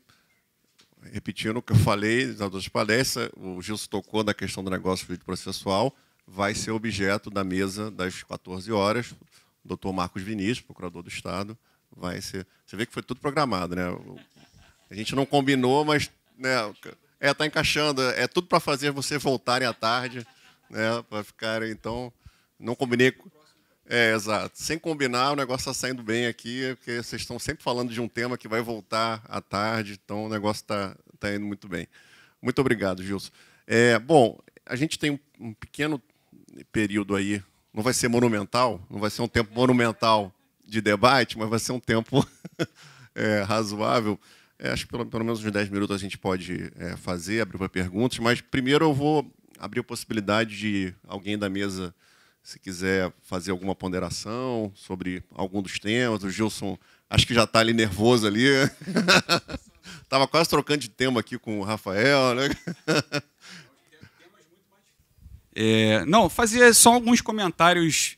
repetindo o que eu falei nas outras palestras, o Gilson tocou na questão do negócio jurídico processual, vai ser objeto da mesa das 14 horas. O doutor Marcos Vinícius, procurador do Estado, vai ser... Você vê que foi tudo programado, né? A gente não combinou, mas está encaixando. É tudo para fazer você voltarem à tarde, né? Para ficarem, então... Não combinei... exato. Sem combinar, o negócio está saindo bem aqui, porque vocês estão sempre falando de um tema que vai voltar à tarde, então o negócio está indo muito bem. Muito obrigado, Gilson. Bom, a gente tem um pequeno período aí, não vai ser monumental, não vai ser um tempo monumental de debate, mas vai ser um tempo razoável. Acho que pelo menos uns 10 minutos a gente pode fazer, abrir para perguntas, mas primeiro eu vou abrir a possibilidade de alguém da mesa, se quiser fazer alguma ponderação sobre algum dos temas. O Gilson, acho que já está ali nervoso ali. Estava quase trocando de tema aqui com o Rafael, né? Não, fazer só alguns comentários.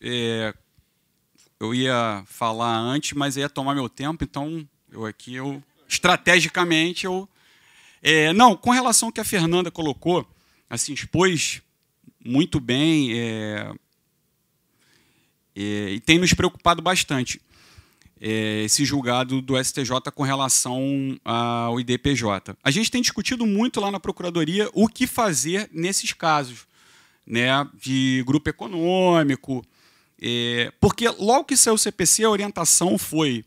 Eu ia falar antes, mas ia tomar meu tempo, então estrategicamente, não, com relação ao que a Fernanda colocou, assim, expôs muito bem, e tem nos preocupado bastante. esse julgado do STJ com relação ao IDPJ. A gente tem discutido muito lá na Procuradoria o que fazer nesses casos, né, de grupo econômico, porque logo que saiu o CPC, a orientação foi,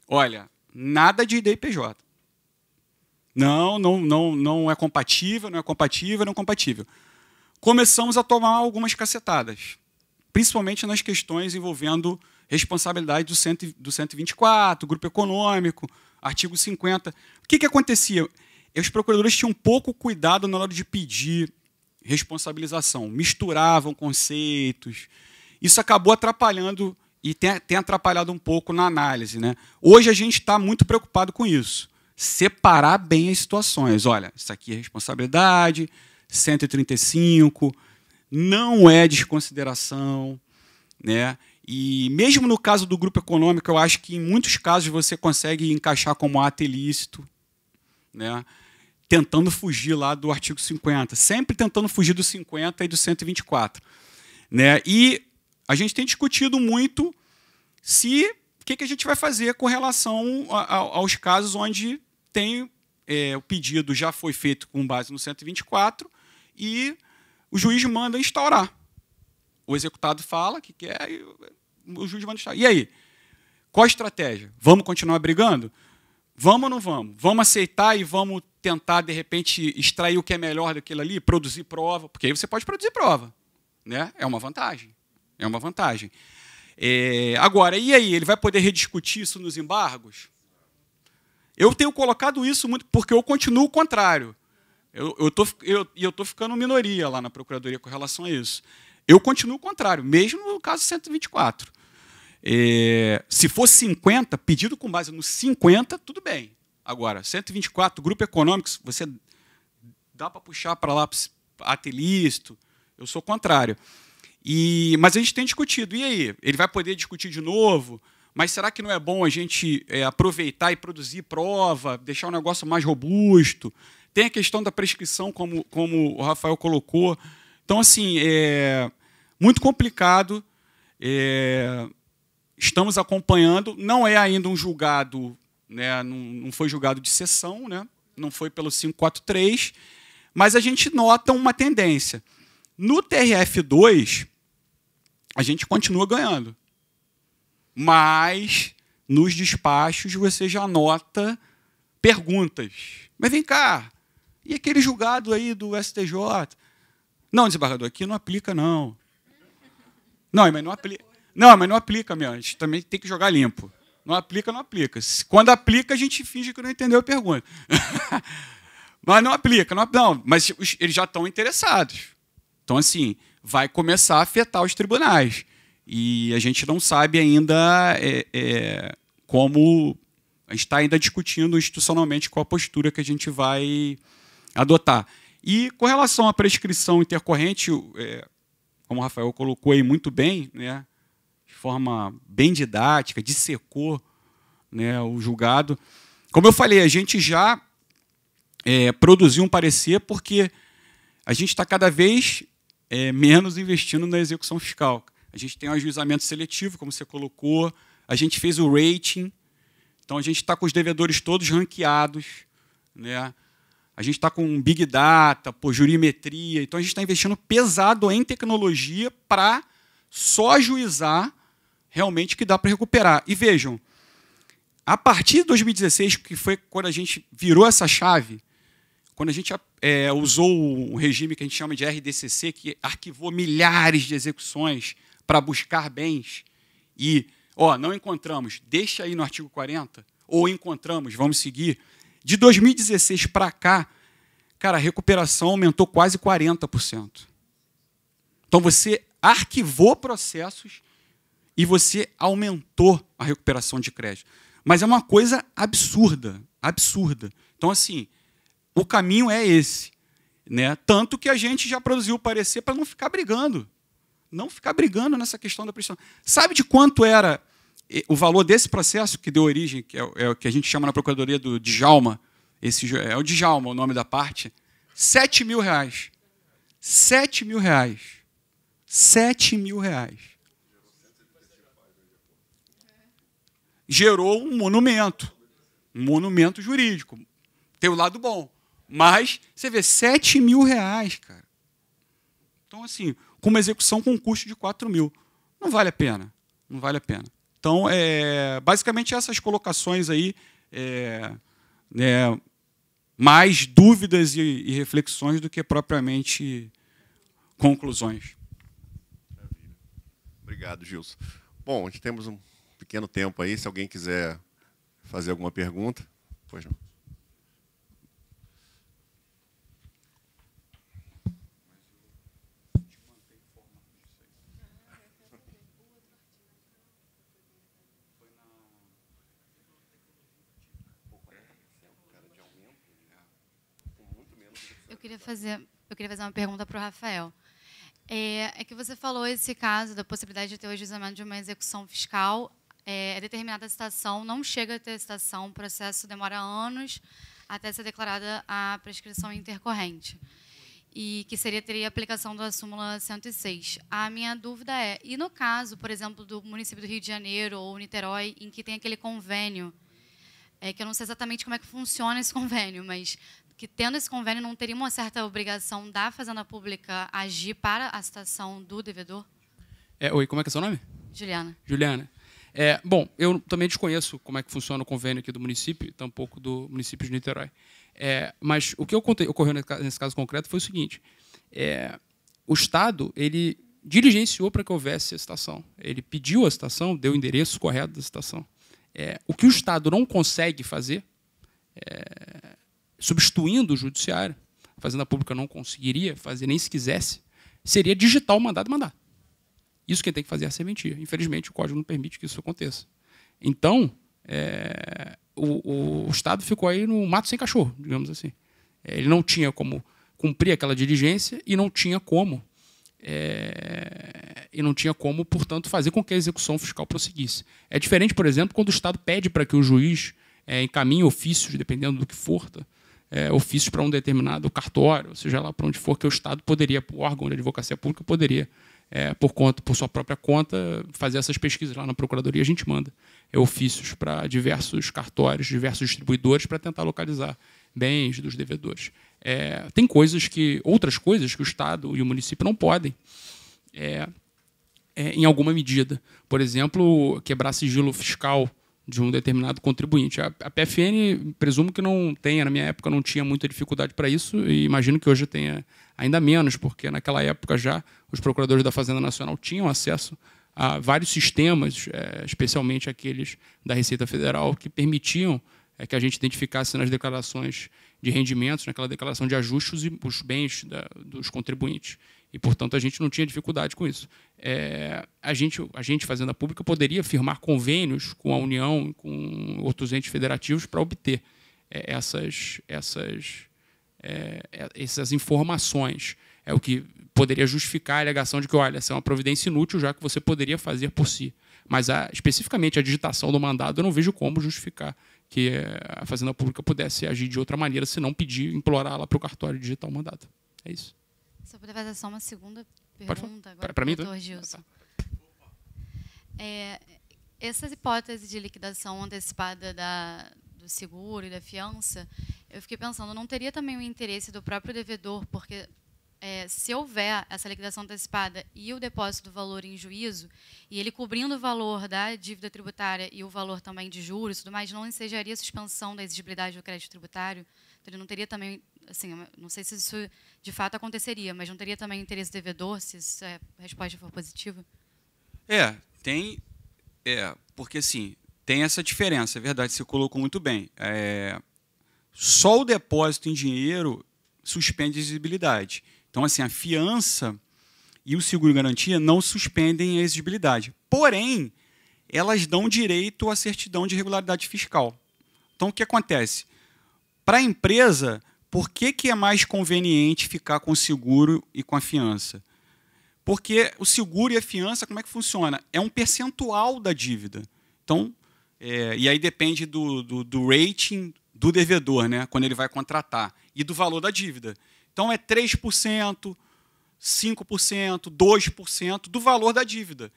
olha, nada de IDPJ. Não é compatível, não é compatível, não é compatível. Começamos a tomar algumas cacetadas, principalmente nas questões envolvendo responsabilidade do 124, grupo econômico, artigo 50. O que acontecia? Os procuradores tinham pouco cuidado na hora de pedir responsabilização, misturavam conceitos. Isso acabou atrapalhando e tem atrapalhado um pouco na análise, né? Hoje a gente está muito preocupado com isso. Separar bem as situações. Olha, isso aqui é responsabilidade, 135, não é desconsideração, né? E mesmo no caso do grupo econômico, eu acho que em muitos casos você consegue encaixar como ato ilícito, né? Tentando fugir lá do artigo 50, sempre tentando fugir do 50 e do 124. Né? E a gente tem discutido muito o que a gente vai fazer com relação aos casos onde o pedido já foi feito com base no 124 e o juiz manda instaurar. O executado fala que quer e o juiz manda instaurar. E aí? Qual a estratégia? Vamos continuar brigando? Vamos ou não vamos? Vamos aceitar e vamos tentar, de repente, extrair o que é melhor daquilo ali, produzir prova, porque aí você pode produzir prova. Né? É uma vantagem. É uma vantagem. Agora, e aí? Ele vai poder rediscutir isso nos embargos? Eu tenho colocado isso muito porque eu continuo o contrário. Eu estou ficando minoria lá na Procuradoria com relação a isso. Eu continuo o contrário, mesmo no caso 124. Se for 50, pedido com base no 50, tudo bem. Agora, 124, grupo econômico, você dá para puxar para lá ato ilícito, eu sou contrário. Mas a gente tem discutido. E aí? Ele vai poder discutir de novo? Mas será que não é bom a gente aproveitar e produzir prova, deixar o negócio mais robusto? Tem a questão da prescrição, como o Rafael colocou. Então, assim, muito complicado. Estamos acompanhando. Não é ainda um julgado, né, não foi julgado de sessão, né, não foi pelo 543, mas a gente nota uma tendência. No TRF2, a gente continua ganhando. Mas, nos despachos, você já nota perguntas. Mas vem cá, e aquele julgado aí do STJ? Não, desembargador, aqui não aplica, não. Não, mas não aplica. Não, mas não aplica, meu. A gente também tem que jogar limpo. Não aplica, não aplica. Quando aplica, a gente finge que não entendeu a pergunta. Mas não aplica. Não, mas eles já estão interessados. Então, assim, vai começar a afetar os tribunais. E a gente não sabe ainda como... A gente está ainda discutindo institucionalmente qual a postura que a gente vai adotar. E com relação à prescrição intercorrente, como o Rafael colocou aí muito bem, né, de forma bem didática, dissecou, né, o julgado. Como eu falei, a gente já produziu um parecer porque a gente está cada vez menos investindo na execução fiscal. A gente tem um ajuizamento seletivo, como você colocou, a gente fez o rating, então a gente está com os devedores todos ranqueados, né? A gente está com Big Data, jurimetria, então a gente está investindo pesado em tecnologia para só ajuizar realmente que dá para recuperar. E vejam, a partir de 2016, que foi quando a gente virou essa chave, quando a gente usou um regime que a gente chama de RDCC, que arquivou milhares de execuções para buscar bens, e não encontramos, deixa aí no artigo 40, ou encontramos, vamos seguir. De 2016 para cá, cara, a recuperação aumentou quase 40%. Então, você arquivou processos e você aumentou a recuperação de crédito. Mas é uma coisa absurda, absurda. Então, assim, o caminho é esse. Né? Tanto que a gente já produziu o parecer para não ficar brigando. Não ficar brigando nessa questão da prescrição. Sabe de quanto era o valor desse processo que deu origem, que é o que a gente chama na Procuradoria do Djalma, é o Djalma o nome da parte, R$7 mil. R$7 mil. R$7 mil. gerou um monumento jurídico. Tem o lado bom. Mas você vê R$7.000, cara. Então, assim, com uma execução com um custo de 4 mil. Não vale a pena. Não vale a pena. Então, basicamente, essas colocações aí, mais dúvidas e reflexões do que propriamente conclusões. Obrigado, Gilson. Bom, a gente temos um pequeno tempo aí. Se alguém quiser fazer alguma pergunta, pois não. Eu queria fazer uma pergunta para o Rafael. É que você falou esse caso da possibilidade de ter o ajuizamento de uma execução fiscal, determinada citação, não chega a ter citação, o processo demora anos até ser declarada a prescrição intercorrente, e que teria aplicação da súmula 106. A minha dúvida e no caso, por exemplo, do município do Rio de Janeiro ou Niterói, em que tem aquele convênio, que eu não sei exatamente como é que funciona esse convênio, mas que, tendo esse convênio, não teria uma certa obrigação da Fazenda Pública agir para a citação do devedor? Oi, como é que é seu nome? Juliana. Juliana. Bom, eu também desconheço como é que funciona o convênio aqui do município, tampouco do município de Niterói. Mas o que ocorreu nesse caso concreto foi o seguinte. O Estado ele diligenciou para que houvesse a citação. Ele pediu a citação, deu o endereço correto da citação. O que o Estado não consegue fazer, substituindo o judiciário, a Fazenda Pública não conseguiria fazer nem se quisesse, seria digitar o mandado e mandar. Isso quem tem que fazer é a serventia. Infelizmente, o Código não permite que isso aconteça. Então, o Estado ficou aí no mato sem cachorro, digamos assim. Ele não tinha como cumprir aquela diligência e não tinha como, portanto, fazer com que a execução fiscal prosseguisse. É diferente, por exemplo, quando o Estado pede para que o juiz encaminhe ofícios, dependendo do que for, ofícios para um determinado cartório, ou seja lá para onde for, que o Estado poderia, o órgão de advocacia pública poderia, por sua própria conta, fazer essas pesquisas lá na Procuradoria. A gente manda ofícios para diversos cartórios, diversos distribuidores, para tentar localizar bens dos devedores. Tem outras coisas que o Estado e o município não podem, em alguma medida. Por exemplo, quebrar sigilo fiscal de um determinado contribuinte. A PFN, presumo que não tenha, na minha época não tinha muita dificuldade para isso, e imagino que hoje tenha ainda menos, porque naquela época já os procuradores da Fazenda Nacional tinham acesso a vários sistemas, especialmente aqueles da Receita Federal, que permitiam que a gente identificasse nas declarações de rendimentos, naquela declaração de ajustes, os bens dos contribuintes. E, portanto, a gente não tinha dificuldade com isso. A gente, Fazenda Pública, poderia firmar convênios com a União, com outros entes federativos, para obter essas informações. É o que poderia justificar a alegação de que, olha, essa é uma providência inútil, já que você poderia fazer por si. Mas, especificamente, a digitação do mandado, eu não vejo como justificar que a Fazenda Pública pudesse agir de outra maneira, se não pedir, implorar lá para o cartório digitar o mandado. É isso. Se eu puder fazer só uma segunda pergunta agora para mim, doutor Gilson. Essas hipóteses de liquidação antecipada do seguro e da fiança, eu fiquei pensando, não teria também o interesse do próprio devedor, porque se houver essa liquidação antecipada e o depósito do valor em juízo, e ele cobrindo o valor da dívida tributária e o valor também de juros e tudo mais, não ensejaria a suspensão da exigibilidade do crédito tributário? Então, ele não teria também, assim, não sei se isso de fato aconteceria, mas não teria também interesse devedor, se a resposta for positiva? Porque assim, tem essa diferença, é verdade, você colocou muito bem. Só o depósito em dinheiro suspende a exigibilidade. Então, assim, a fiança e o seguro-garantia não suspendem a exigibilidade. Porém, elas dão direito à certidão de regularidade fiscal. Então, o que acontece? Para a empresa, por que é mais conveniente ficar com o seguro e com a fiança? Porque o seguro e a fiança, como é que funciona? É um percentual da dívida. Então, e aí depende do rating do devedor, né, quando ele vai contratar, e do valor da dívida. Então, é 3%, 5%, 2% do valor da dívida.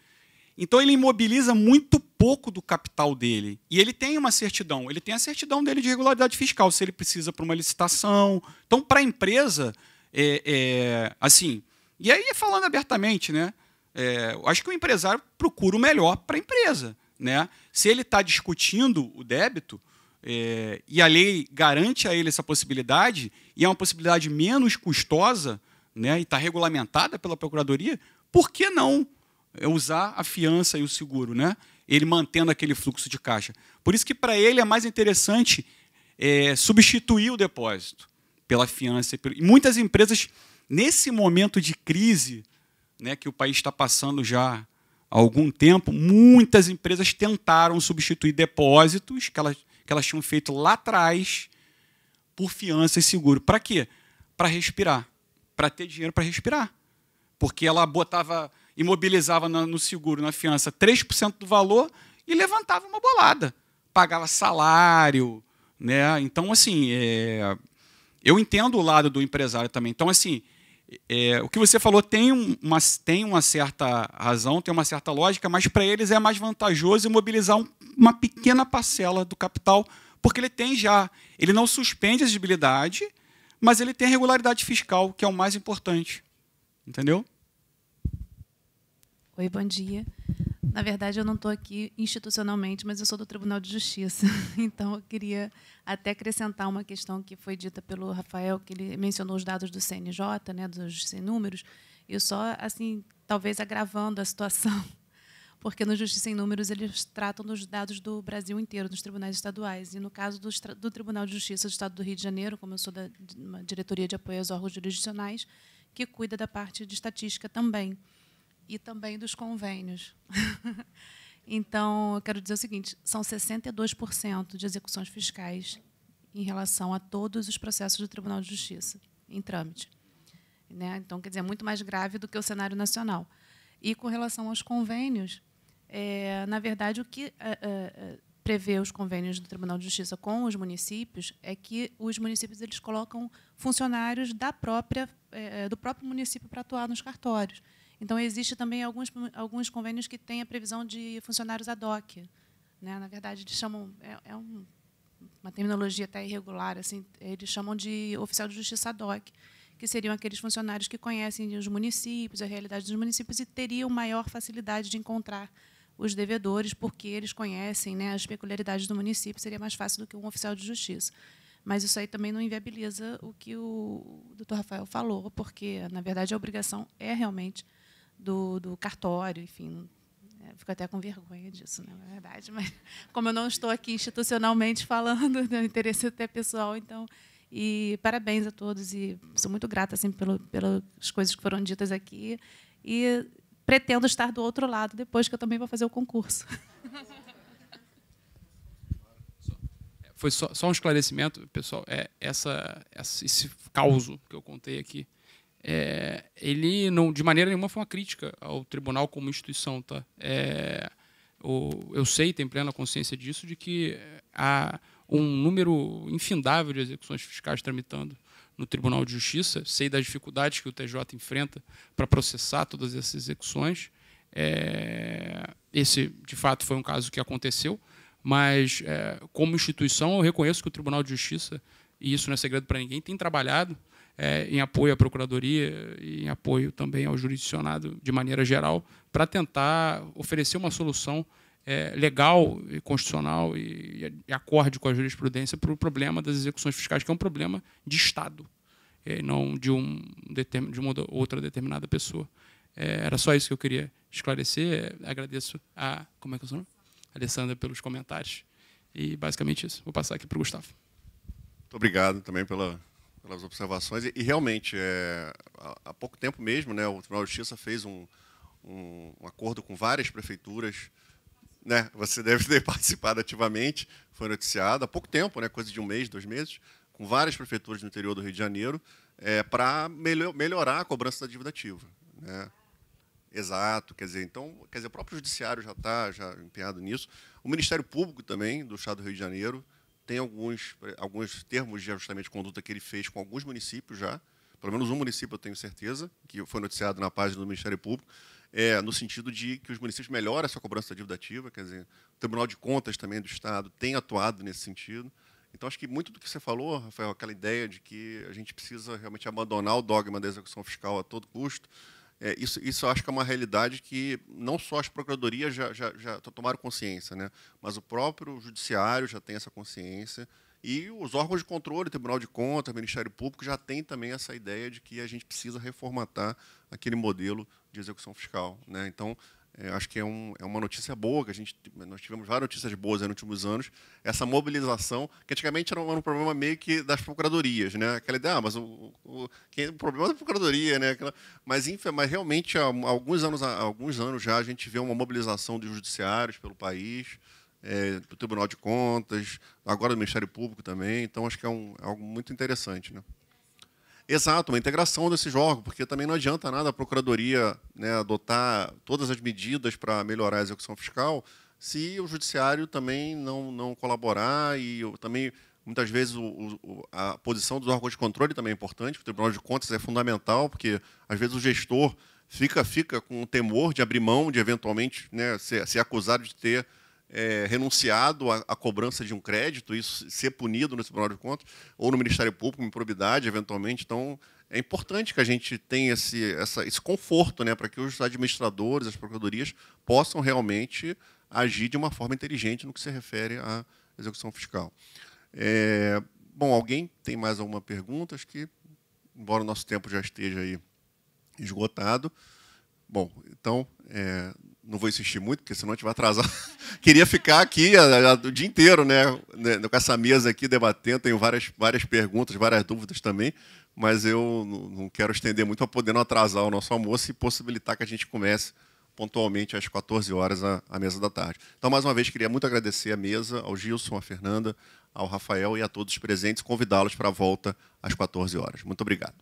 Então, ele imobiliza muito pouco do capital dele, e ele tem uma certidão, ele tem a certidão dele de regularidade fiscal, se ele precisa para uma licitação. Então, para a empresa, assim, e aí falando abertamente, né, eu acho que o empresário procura o melhor para a empresa, né? Se ele está discutindo o débito, e a lei garante a ele essa possibilidade, e é uma possibilidade menos custosa, né, e está regulamentada pela Procuradoria, por que não usar a fiança e o seguro, né? Ele mantendo aquele fluxo de caixa. Por isso que, para ele, é mais interessante substituir o depósito pela fiança. E muitas empresas, nesse momento de crise, né, que o país está passando já há algum tempo, muitas empresas tentaram substituir depósitos que elas tinham feito lá atrás por fiança e seguro. Para quê? Para respirar, para ter dinheiro para respirar. Porque ela imobilizava no seguro, na fiança, 3% do valor e levantava uma bolada. Pagava salário. Né? Então, assim, eu entendo o lado do empresário também. Então, assim, o que você falou tem uma certa razão, tem uma certa lógica, mas para eles é mais vantajoso imobilizar uma pequena parcela do capital, porque ele não suspende a exigibilidade, mas ele tem a regularidade fiscal, que é o mais importante. Entendeu? Oi, bom dia. Na verdade, eu não estou aqui institucionalmente, mas eu sou do Tribunal de Justiça. Então, eu queria até acrescentar uma questão que foi dita pelo Rafael, que ele mencionou os dados do CNJ, né, dos sem números, e só, assim, talvez agravando a situação, porque no Justiça em Números eles tratam dos dados do Brasil inteiro, dos tribunais estaduais. E, no caso do Tribunal de Justiça do Estado do Rio de Janeiro, como eu sou da Diretoria de Apoio aos Órgãos Jurisdicionais, que cuida da parte de estatística também, e também dos convênios. Então, eu quero dizer o seguinte, são 62% de execuções fiscais em relação a todos os processos do Tribunal de Justiça em trâmite. Né? Então, quer dizer, é muito mais grave do que o cenário nacional. E, com relação aos convênios, na verdade, o que prevê os convênios do Tribunal de Justiça com os municípios é que os municípios eles colocam funcionários do próprio município para atuar nos cartórios. Então, existe também alguns convênios que têm a previsão de funcionários ad hoc. Né? Na verdade, eles chamam... uma terminologia até irregular, assim, eles chamam de oficial de justiça ad hoc, que seriam aqueles funcionários que conhecem os municípios, a realidade dos municípios, e teriam maior facilidade de encontrar os devedores, porque eles conhecem, né, as peculiaridades do município, seria mais fácil do que um oficial de justiça. Mas isso aí também não inviabiliza o que o doutor Rafael falou, porque, na verdade, a obrigação é realmente do cartório, enfim, fico até com vergonha disso, né, na verdade, mas como eu não estou aqui institucionalmente falando, né, interesse até pessoal, então, e parabéns a todos, e sou muito grata assim, pelas coisas que foram ditas aqui, e pretendo estar do outro lado depois que eu também vou fazer o concurso. Foi só um esclarecimento, pessoal, esse causo que eu contei aqui, ele não, de maneira nenhuma, foi uma crítica ao tribunal como instituição, tá? Eu sei, tenho plena consciência disso, de que há um número infindável de execuções fiscais tramitando no Tribunal de Justiça. Sei das dificuldades que o TJ enfrenta para processar todas essas execuções. Esse, de fato, foi um caso que aconteceu, mas, como instituição, eu reconheço que o Tribunal de Justiça, e isso não é segredo para ninguém, tem trabalhado em apoio à Procuradoria e em apoio também ao jurisdicionado de maneira geral, para tentar oferecer uma solução legal e constitucional e acorde com a jurisprudência para o problema das execuções fiscais, que é um problema de Estado, não de uma outra determinada pessoa. Era só isso que eu queria esclarecer. Agradeço como é que é o seu nome? Alessandra, pelos comentários. E, basicamente, isso. Vou passar aqui para o Gustavo. Muito obrigado também pelas observações. E realmente, há pouco tempo mesmo, né, o Tribunal de Justiça fez um acordo com várias prefeituras. Né, você deve ter participado ativamente, foi noticiado há pouco tempo, né, coisa de 1 mês, 2 meses, com várias prefeituras no interior do Rio de Janeiro, para melhorar a cobrança da dívida ativa. Né? Exato, então, o próprio Judiciário já está empenhado nisso. O Ministério Público também, do Estado do Rio de Janeiro, tem alguns termos de ajustamento de conduta que ele fez com alguns municípios já, pelo menos um município eu tenho certeza, que foi noticiado na página do Ministério Público, no sentido de que os municípios melhorem a sua cobrança da dívida ativa, quer dizer, o Tribunal de Contas também do Estado tem atuado nesse sentido. Então, acho que muito do que você falou, Rafael, aquela ideia de que a gente precisa realmente abandonar o dogma da execução fiscal a todo custo, isso eu acho que é uma realidade que não só as procuradorias já tomaram consciência, né, mas o próprio judiciário já tem essa consciência e os órgãos de controle, Tribunal de Contas, Ministério Público, já tem também essa ideia de que a gente precisa reformatar aquele modelo de execução fiscal, né? Então, acho que é uma notícia boa, que nós tivemos várias notícias boas nos últimos anos, essa mobilização, que antigamente era um problema meio que das procuradorias, né? Aquela ideia, mas o problema da procuradoria, né? Mas realmente, há alguns anos já, a gente vê uma mobilização dos judiciários pelo país, do Tribunal de Contas, agora do Ministério Público também, então acho que é algo muito interessante, né? Exato, uma integração desses órgãos, porque também não adianta nada a Procuradoria, né, adotar todas as medidas para melhorar a execução fiscal se o Judiciário também não colaborar e também, muitas vezes, a posição dos órgãos de controle também é importante, o Tribunal de Contas é fundamental, porque, às vezes, o gestor fica com o temor de abrir mão, de, eventualmente, né, ser acusado de ter renunciado à cobrança de um crédito, isso ser punido no Tribunal de Contas, ou no Ministério Público, improbidade, eventualmente. Então, é importante que a gente tenha esse conforto, né, para que os administradores, as procuradorias, possam realmente agir de uma forma inteligente no que se refere à execução fiscal. Bom, alguém tem mais alguma pergunta? Acho que, embora o nosso tempo já esteja aí esgotado. Bom, então, não vou insistir muito, porque senão a gente vai atrasar. Queria ficar aqui o dia inteiro, né, com essa mesa aqui debatendo. Tenho várias perguntas, várias dúvidas também, mas eu não quero estender muito para poder não atrasar o nosso almoço e possibilitar que a gente comece pontualmente às 14 horas a mesa da tarde. Então, mais uma vez, queria muito agradecer a mesa, ao Gilson, à Fernanda, ao Rafael e a todos os presentes, convidá-los para a volta às 14 horas. Muito obrigado.